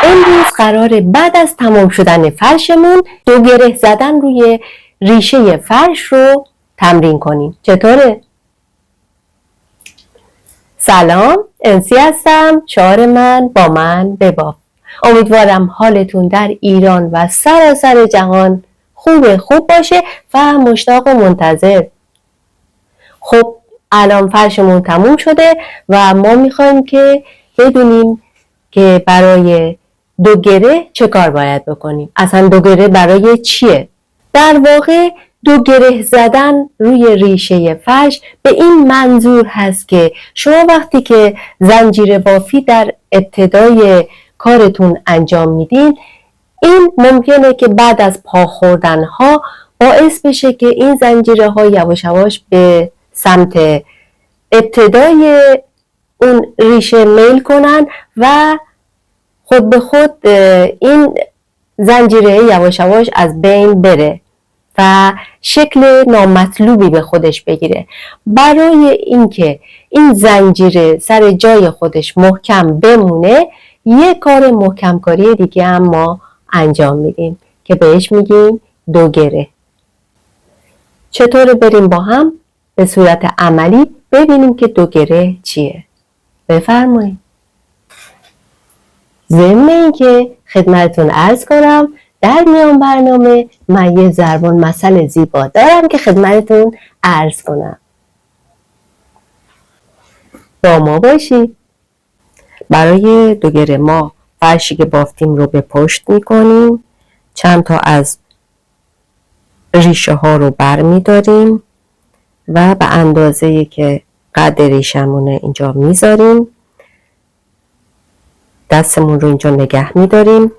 امروز قراره بعد از تمام شدن فرشمون 2 گره زدن روی ریشه فرش رو تمرین کنیم. چطوره؟ سلام، انسی هستم، شعار من با من بباف. امیدوارم حالتون در ایران و سراسر جهان خوب باشه و مشتاق و منتظر. خب الان فرشمون تموم شده و ما میخوایم که بدونیم که برای 2 گره چه کار باید بکنیم. اصلا 2 گره برای چیه؟ در واقع 2 گره زدن روی ریشه فرش به این منظور هست که شما وقتی که زنجیره بافی در ابتدای کارتون انجام میدین، این ممکنه که بعد از پا خوردن ها باعث بشه که این زنجیره ها یواش یواش به سمت ابتدای اون ریشه میل کنن و خود به خود این زنجیره یواش یواش از بین بره و شکل نامطلوبی به خودش بگیره. برای اینکه این زنجیره سر جای خودش محکم بمونه، یک کار محکم کاری دیگه هم ما انجام میدیم که بهش میگیم 2 گره. چطور بریم با هم به صورت عملی ببینیم که 2 گره چیه؟ بفرمایید. ضمن اینکه خدمتتون عرض کنم در میان برنامه من یه ضرب المثل زیبا دارم که خدمتتون عرض کنم. با ما باشید. برای 2 گره ما فرشی که بافتیم رو به پشت میکنیم، چند تا از ریشه ها رو بر میداریم و به اندازه‌ای که قد ریشمونه اینجا میذاریم، دستمون رو اینجا نگه میداریم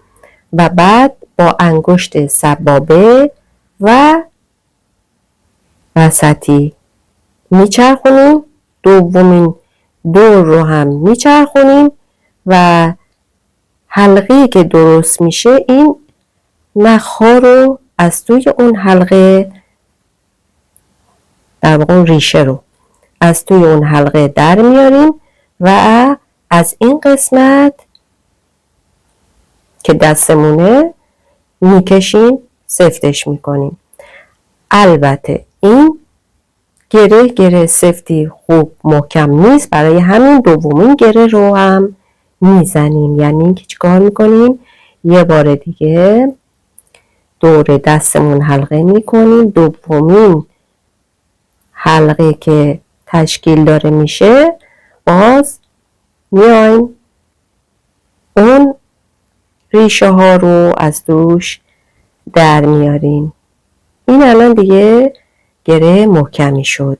و بعد با انگشت سبابه و وسطی میچرخونیم، دومین دور رو هم میچرخونیم و حلقه‌ای که درست میشه این نخ‌ها رو از توی اون حلقه، در واقع ریشه رو از توی اون حلقه در میاریم و از این قسمت که دستمونه میکشیم، سفتش میکنیم. البته این گره سفتی خوب محکم نیست، برای همین دومین گره رو هم میزنیم. یعنی که چیکار میکنیم؟ یه بار دیگه دور دستمون حلقه میکنیم، دومین حلقه که تشکیل داره میشه، باز میایم اون ریشه ها رو از دوش در میاریم. این الان دیگه گره محکمی شد.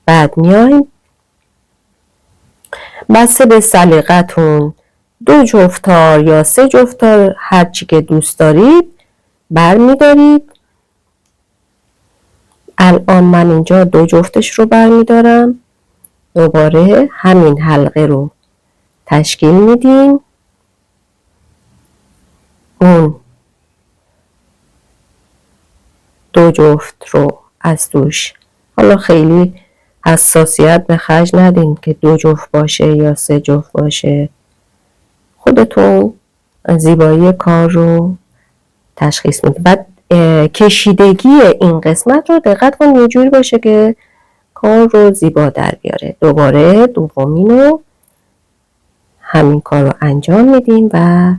بعد میایم بسته به سلیقتون 2 جفت تار یا 3 جفت تار، هرچی که دوست دارید بر میدارید. الان من اینجا 2 جفتش رو بر میدارم. دوباره همین حلقه رو تشکیل میدیم، اون 2 جفت رو از دوش، حالا خیلی حساسیت به خرج ندین که 2 جفت باشه یا 3 جفت باشه، خودتون زیبایی کار رو تشخیص میدید. بعد کشیدگی این قسمت رو دقت کن یه جوری باشه که کار رو زیبا در بیاره. دوباره دومین رو همین کار رو انجام میدیم و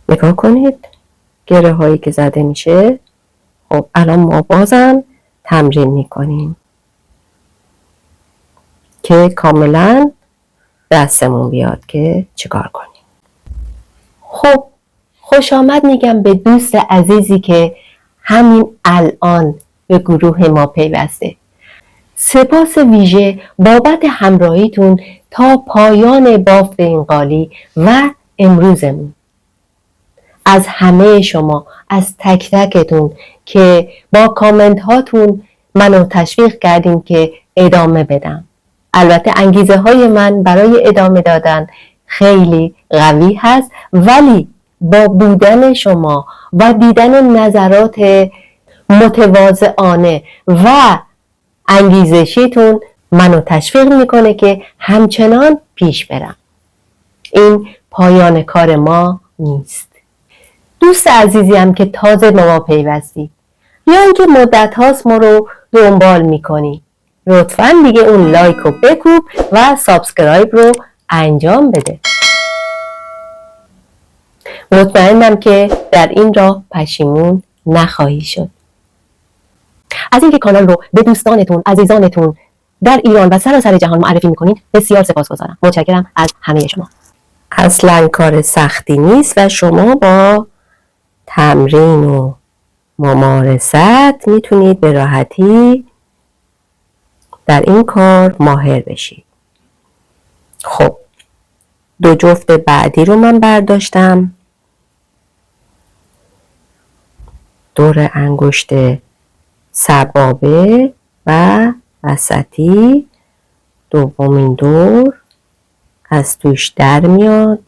نگاه کنید گره هایی که زده میشه. خب الان ما بازم تمرین میکنیم که کاملا دستمون بیاد که چیکار کنیم. خب خوش آمد میگم به دوست عزیزی که همین الان به گروه ما پیوسته. سپاس ویژه بابت همراهیتون تا پایان بافت این قالی و امروزمون. از همه شما، از تک تکتون که با کامنت هاتون منو تشویق کردین که ادامه بدم. البته انگیزه های من برای ادامه دادن خیلی قوی هست، ولی با بودن شما و دیدن نظرات متواضعانه و انگیزشیتون منو تشویق میکنه که همچنان پیش برم. این پایان کار ما نیست. دوست عزیزیم که تازه با ما پیوستی یا اینکه مدت هاست ما رو دنبال میکنی، لطفاً دیگه اون لایک رو بکوب و سابسکرایب رو انجام بده. مطمئنم که در این راه پشیمون نخواهی شد. از اینکه کانال رو به دوستانتون، عزیزانتون در ایران و سراسر جهان معرفی میکنید بسیار سپاسگزارم. متشکرم از همه شما. اصلا کار سختی نیست و شما با تمرین و ممارست میتونید به راحتی در این کار ماهر بشید. خب 2 جفت بعدی رو من برداشتم. دور انگشت سبابه و وسطی، دومین دور از توش در میاد.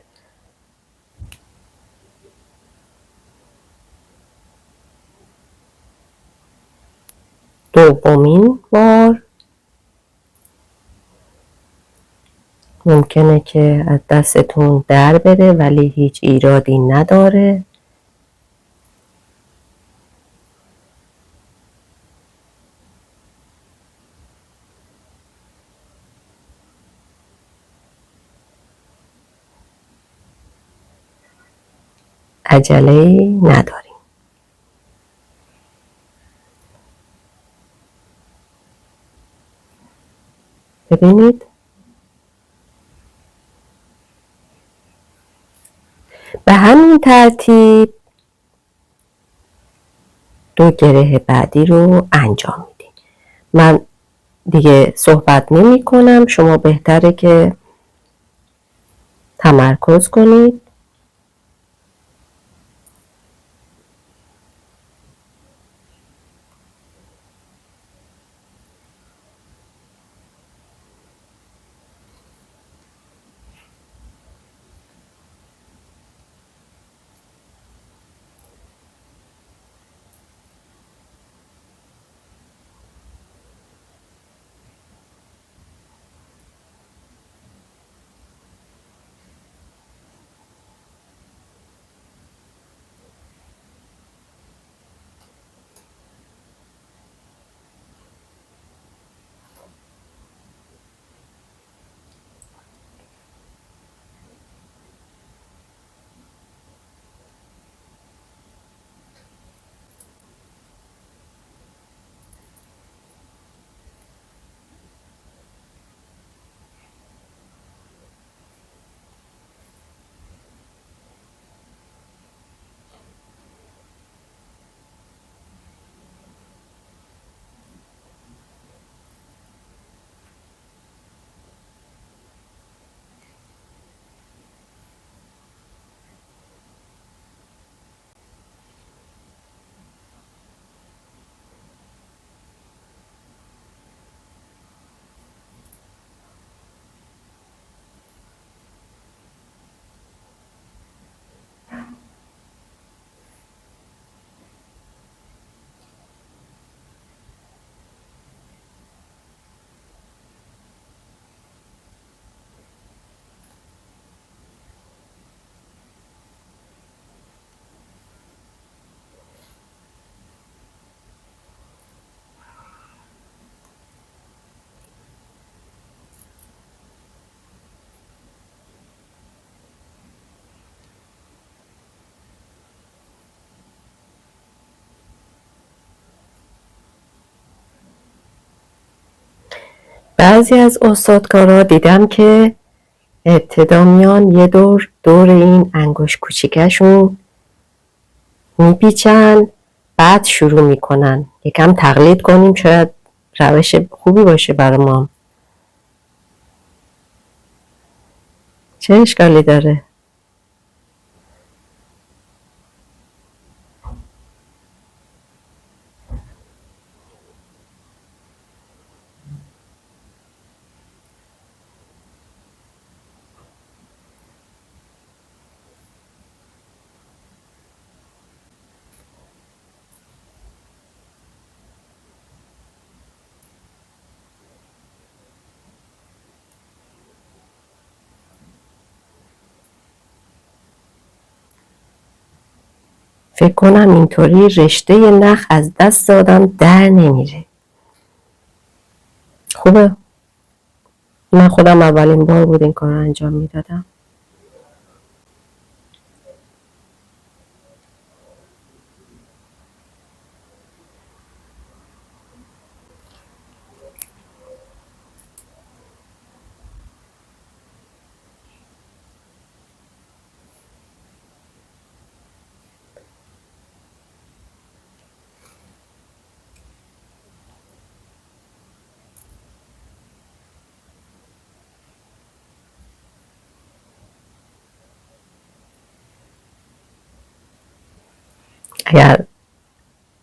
دومین بار ممکنه که از دستتون در بره ولی هیچ ایرادی نداره. عجله نداریم. ببینید به همین ترتیب 2 گره بعدی رو انجام میدیم. من دیگه صحبت نمی کنم، شما بهتره که تمرکز کنید. بعضی از استادکارا دیدم که ابتدا میان یه دور این انگشت کوچیکشون میپیچن، بعد شروع میکنن. یکم تقلید کنیم، شاید روش خوبی باشه برای ما. چه اشکالی داره؟ فکر کنم اینطوری رشته نخ از دست آدم در نمیره. خوبه. من خودم اولین بار بود این کار رو انجام میدادم. اگر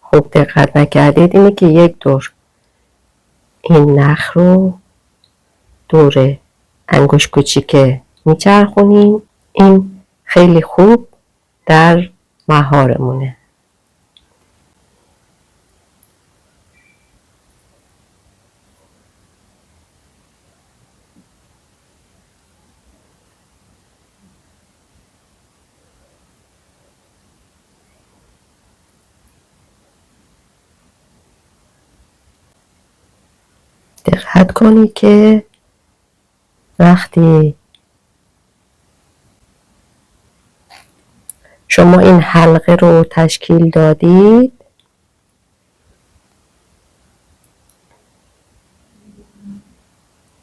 خوب دقت نکردید اینه که یک دور این نخ رو دور انگشت کوچیکه میچرخونیم. این خیلی خوب در مهارمونه. دقت کنید که وقتی شما این حلقه رو تشکیل دادید،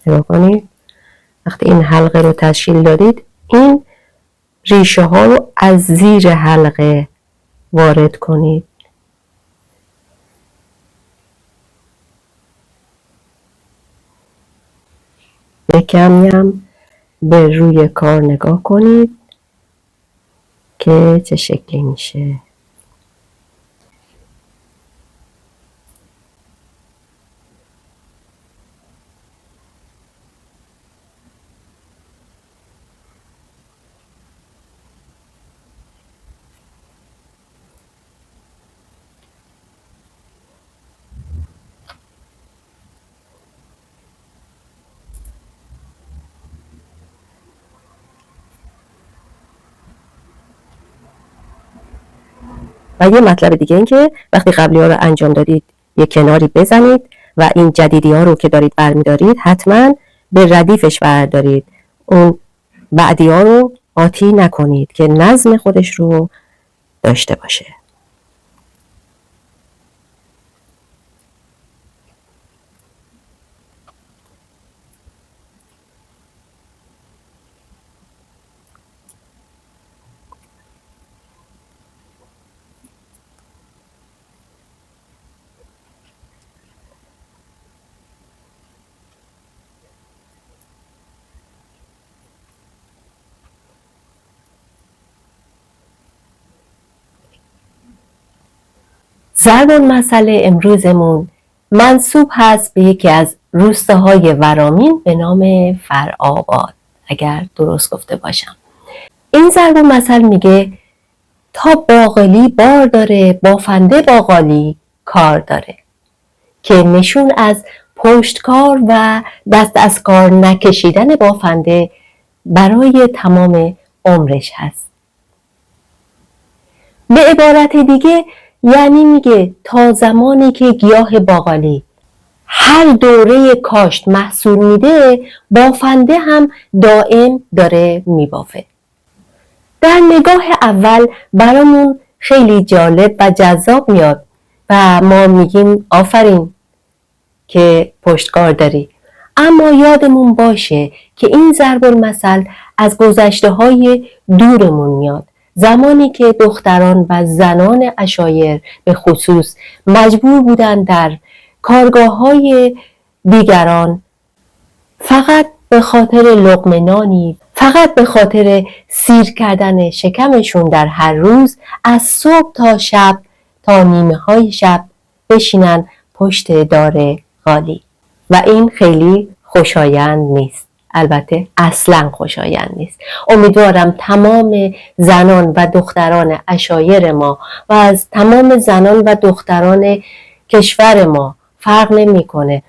نگاه کنید، وقتی این حلقه رو تشکیل دادید این ریشه ها رو از زیر حلقه وارد کنید. کمی هم به روی کار نگاه کنید که چه شکلی میشه. و یه مطلب دیگه این که وقتی قبلی ها رو انجام دادید یه کناری بزنید و این جدیدی ها رو که دارید برمیدارید حتما به ردیفش بردارید. اون بعدی ها رو قاطی نکنید که نظم خودش رو داشته باشه. ضرب المثل امروزمون منسوب هست به یکی از روستاهای ورامین به نام فرآباد، اگر درست گفته باشم. این ضرب المثل میگه تا باقالی بار داره بافنده باقالی کار داره، که نشون از پشتکار و دست از کار نکشیدن بافنده برای تمام عمرش هست. به عبارت دیگه یعنی میگه تا زمانی که گیاه باقالی هر دوره کاشت محصول میده، بافنده هم دائم داره میبافه. در نگاه اول برامون خیلی جالب و جذاب میاد و ما میگیم آفرین که پشتکار داری. اما یادمون باشه که این ضرب المثل از گذشته های دورمون میاد، زمانی که دختران و زنان عشایر به خصوص مجبور بودن در کارگاه های دیگران فقط به خاطر لقمه نانی، فقط به خاطر سیر کردن شکمشون در هر روز از صبح تا شب تا نیمه های شب بشینن پشت دار غالی و این خیلی خوشایند نیست. البته اصلا خوشایند نیست. امیدوارم تمام زنان و دختران عشایر ما و از تمام زنان و دختران کشور ما فرق نمیکنه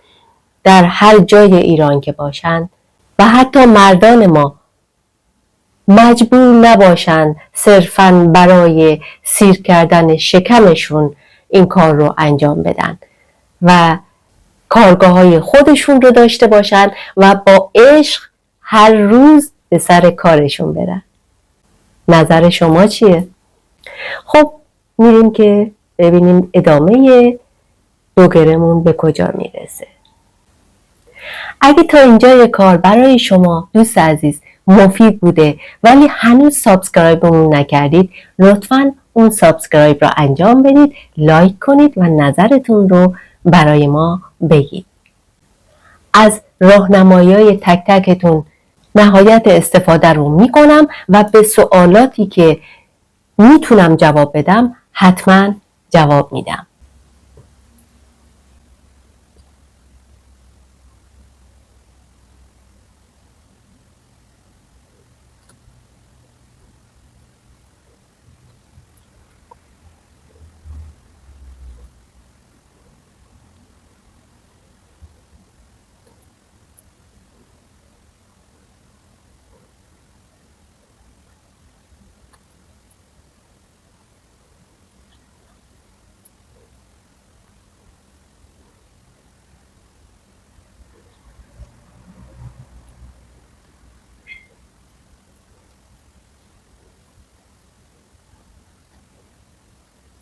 در هر جای ایران که باشند و حتی مردان ما مجبور نباشند صرفاً برای سیر کردن شکمشون این کار رو انجام بدن و کارگاه‌های خودشون رو داشته باشن و با عشق هر روز به سر کارشون برن. نظر شما چیه؟ خب میریم که ببینیم ادامه دوگرمون به کجا میرسه. اگه تا اینجای کار برای شما دوست عزیز مفید بوده ولی هنوز سابسکرایبمون نکردید، لطفاً اون سابسکرایب را انجام بدید، لایک کنید و نظرتون رو برای ما بگید. از راهنمایی‌های تک تکتون نهایت استفاده رو میکنم و به سوالاتی که میتونم جواب بدم حتما جواب میدم.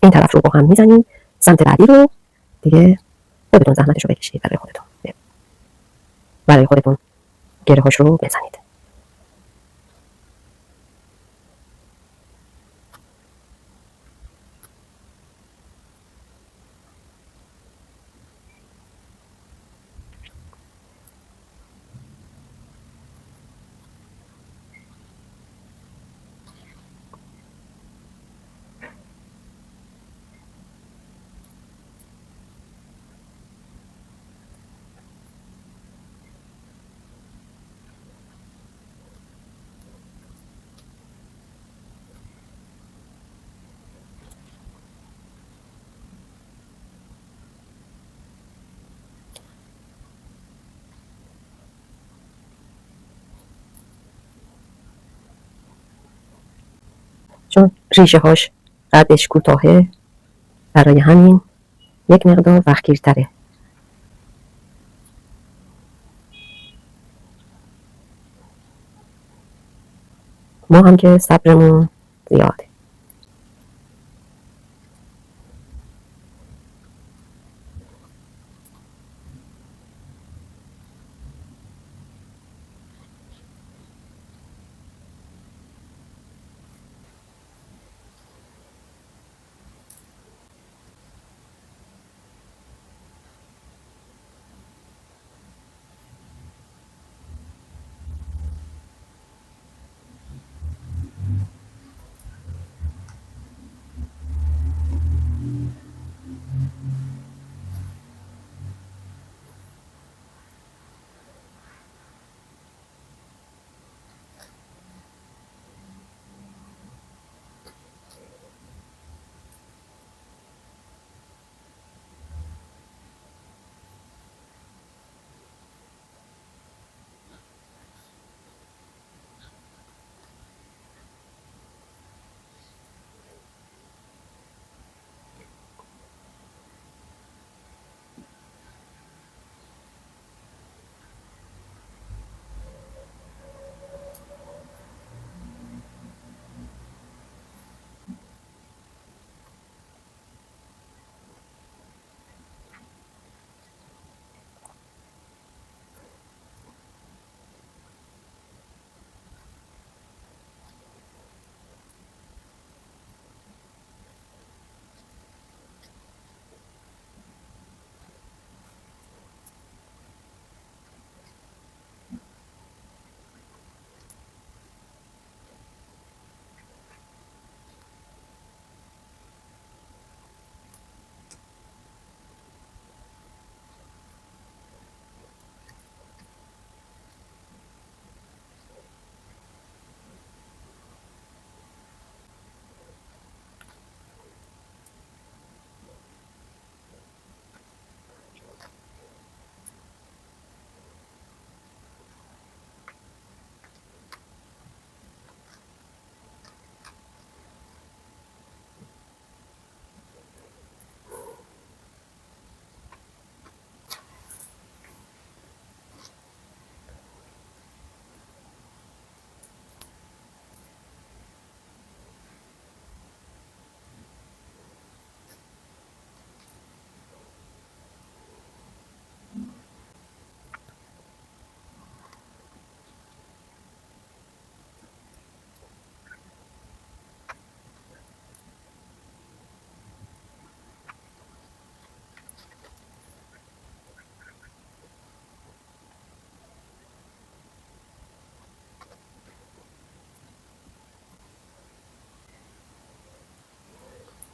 این طرف رو با هم میزنیم، سمت بعدی رو دیگه خودتون زحمتش رو بکشید برای خودتون گره هاش رو بزنید. چون ریشه هاش قدش کوتاهه برای همین یک مقدار وقتگیرتره. ما هم که صبرمون زیاده.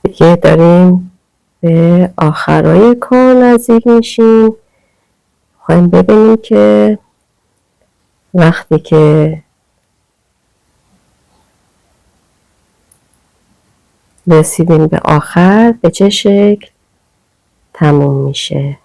دیگه داریم به آخرای کار نزدیک میشیم. خواهیم ببینیم که وقتی که رسیدیم به آخر به چه شکل تموم میشه.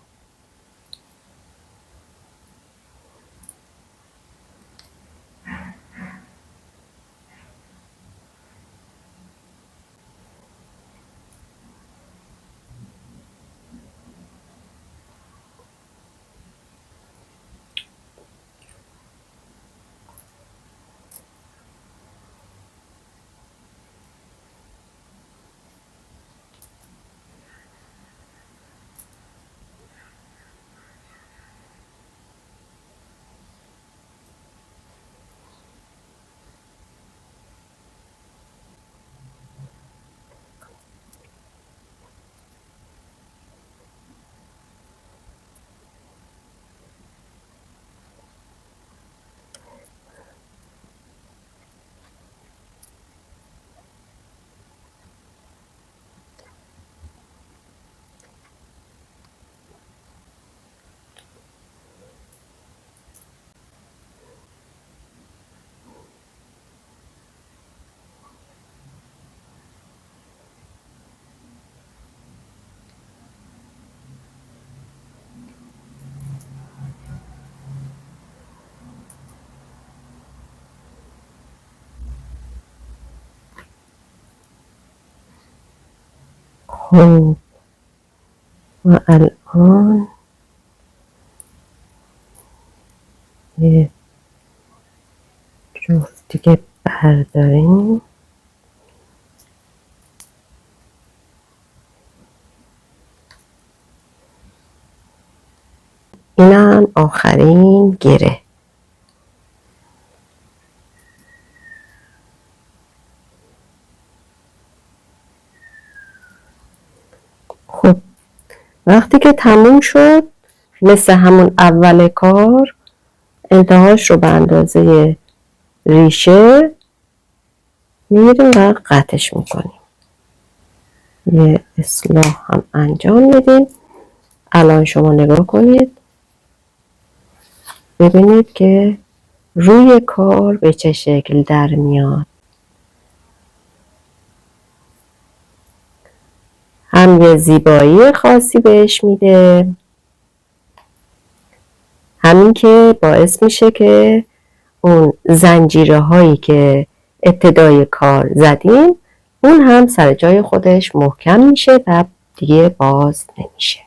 خب و الان یه جفت دیگه برداریم. اینم آخرین گره. خب وقتی که تموم شد مثل همون اول کار انتهاش رو به اندازه ریشه میریم و قطعش میکنیم. یه اصلاح هم انجام میدیم. الان شما نگاه کنید ببینید که روی کار به چه شکل در میاد. هم یه زیبایی خاصی بهش میده، همین که باعث میشه که اون زنجیره هایی که ابتدای کار زدیم اون هم سر جای خودش محکم میشه و دیگه باز نمیشه.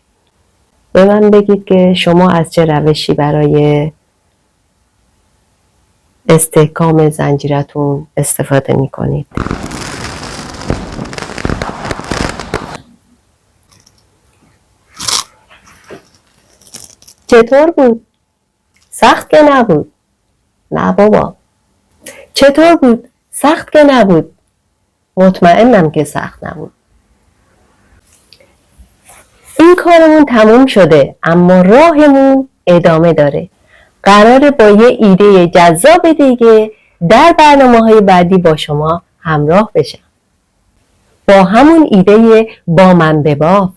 به من بگید که شما از چه روشی برای استحکام زنجیرتون استفاده میکنید. چطور بود؟ سخت که نبود؟ نه بابا. چطور بود؟ سخت که نبود؟ مطمئنم که سخت نبود. این کارمون تموم شده اما راهمون ادامه داره. قراره با یه ایده جذاب دیگه در برنامه‌های بعدی با شما همراه بشم. با همون ایده با من بباف.